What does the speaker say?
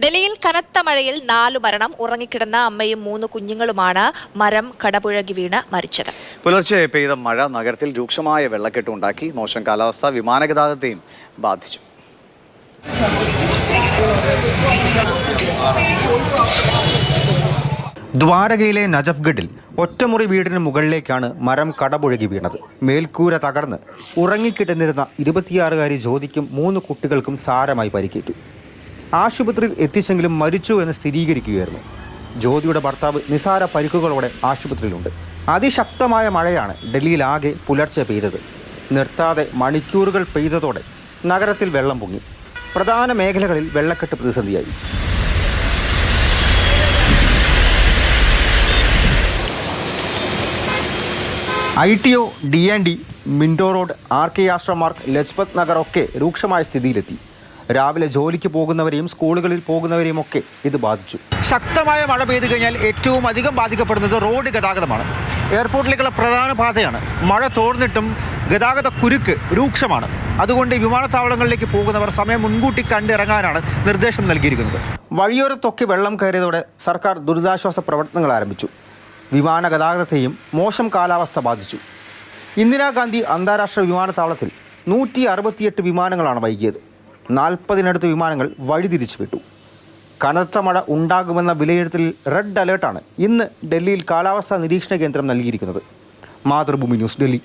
ഡൽഹിയിൽ കനത്ത മഴയിൽ 4 മരണം. ഉറങ്ങിക്കിടന്ന അമ്മയും 3 കുഞ്ഞുങ്ങളുമാണ് മരം കടപുഴകി വീണ് മരിച്ചത്. പുലർച്ചെ പെയ്ത മഴ നഗരത്തിൽ രൂക്ഷമായ വെള്ളക്കെട്ടുണ്ടാക്കി. മോശം കാലാവസ്ഥ വിമാനഗതാഗതത്തെയും ബാധിച്ചു. ദ്വാരകയിലെ നജഫ്ഗഡിൽ ഒറ്റമുറി വീടിന് മുകളിലേക്കാണ് മരം കടപുഴകി വീണത്. മേൽക്കൂര തകർന്ന് ഉറങ്ങിക്കിടന്നിരുന്ന 26-കാരി ജ്യോതിക്കും 3 കുട്ടികൾക്കും സാരമായി പരിക്കേറ്റു. ആശുപത്രിയിൽ എത്തിച്ചെങ്കിലും മരിച്ചു എന്ന് സ്ഥിരീകരിക്കുകയായിരുന്നു. ജ്യോതിയുടെ ഭർത്താവ് നിസാര പരിക്കുകളോടെ ആശുപത്രിയിലുണ്ട്. അതിശക്തമായ മഴയാണ് ഡൽഹിയിലാകെ പുലർച്ചെ പെയ്തത്. നിർത്താതെ മണിക്കൂറുകൾ പെയ്തതോടെ നഗരത്തിൽ വെള്ളം പൊങ്ങി. പ്രധാന മേഖലകളിൽ വെള്ളക്കെട്ട് പ്രതിസന്ധിയായി. ITO, D&D, Minto road, RK ashram Marg, Lajpat Nagar ഒക്കെ രൂക്ഷമായ സ്ഥിതിയിലെത്തി. രാവിലെ ജോലിക്ക് പോകുന്നവരെയും സ്കൂളുകളിൽ പോകുന്നവരെയും ഒക്കെ ഇത് ബാധിച്ചു. ശക്തമായ മഴ പെയ്തു കഴിഞ്ഞാൽ ഏറ്റവും അധികം ബാധിക്കപ്പെടുന്നത് റോഡ് ഗതാഗതമാണ്. എയർപോർട്ടിലേക്കുള്ള പ്രധാന പാതയാണ്. മഴ തോർന്നിട്ടും ഗതാഗത കുരുക്ക് രൂക്ഷമാണ്. അതുകൊണ്ട് വിമാനത്താവളങ്ങളിലേക്ക് പോകുന്നവർ സമയം മുൻകൂട്ടി കണ്ടിറങ്ങാനാണ് നിർദ്ദേശം നൽകിയിരിക്കുന്നത്. വഴിയോരത്തൊക്കെ വെള്ളം കയറിയതോടെ സർക്കാർ ദുരിതാശ്വാസ പ്രവർത്തനങ്ങൾ ആരംഭിച്ചു. വിമാന ഗതാഗതത്തെയും മോശം കാലാവസ്ഥ ബാധിച്ചു. ഇന്ദിരാഗാന്ധി അന്താരാഷ്ട്ര വിമാനത്താവളത്തിൽ 168 വിമാനങ്ങളാണ് വൈകിയത്. 40-നടുത്ത് വിമാനങ്ങൾ വഴിതിരിച്ചു വിട്ടു. കനത്ത മഴ ഉണ്ടാകുമെന്ന വിലയിരുത്തലിൽ റെഡ് അലേർട്ടാണ് ഇന്ന് ഡൽഹിയിൽ കാലാവസ്ഥാ നിരീക്ഷണ കേന്ദ്രം നൽകിയിരിക്കുന്നത്. മാതൃഭൂമി ന്യൂസ്, ഡൽഹി.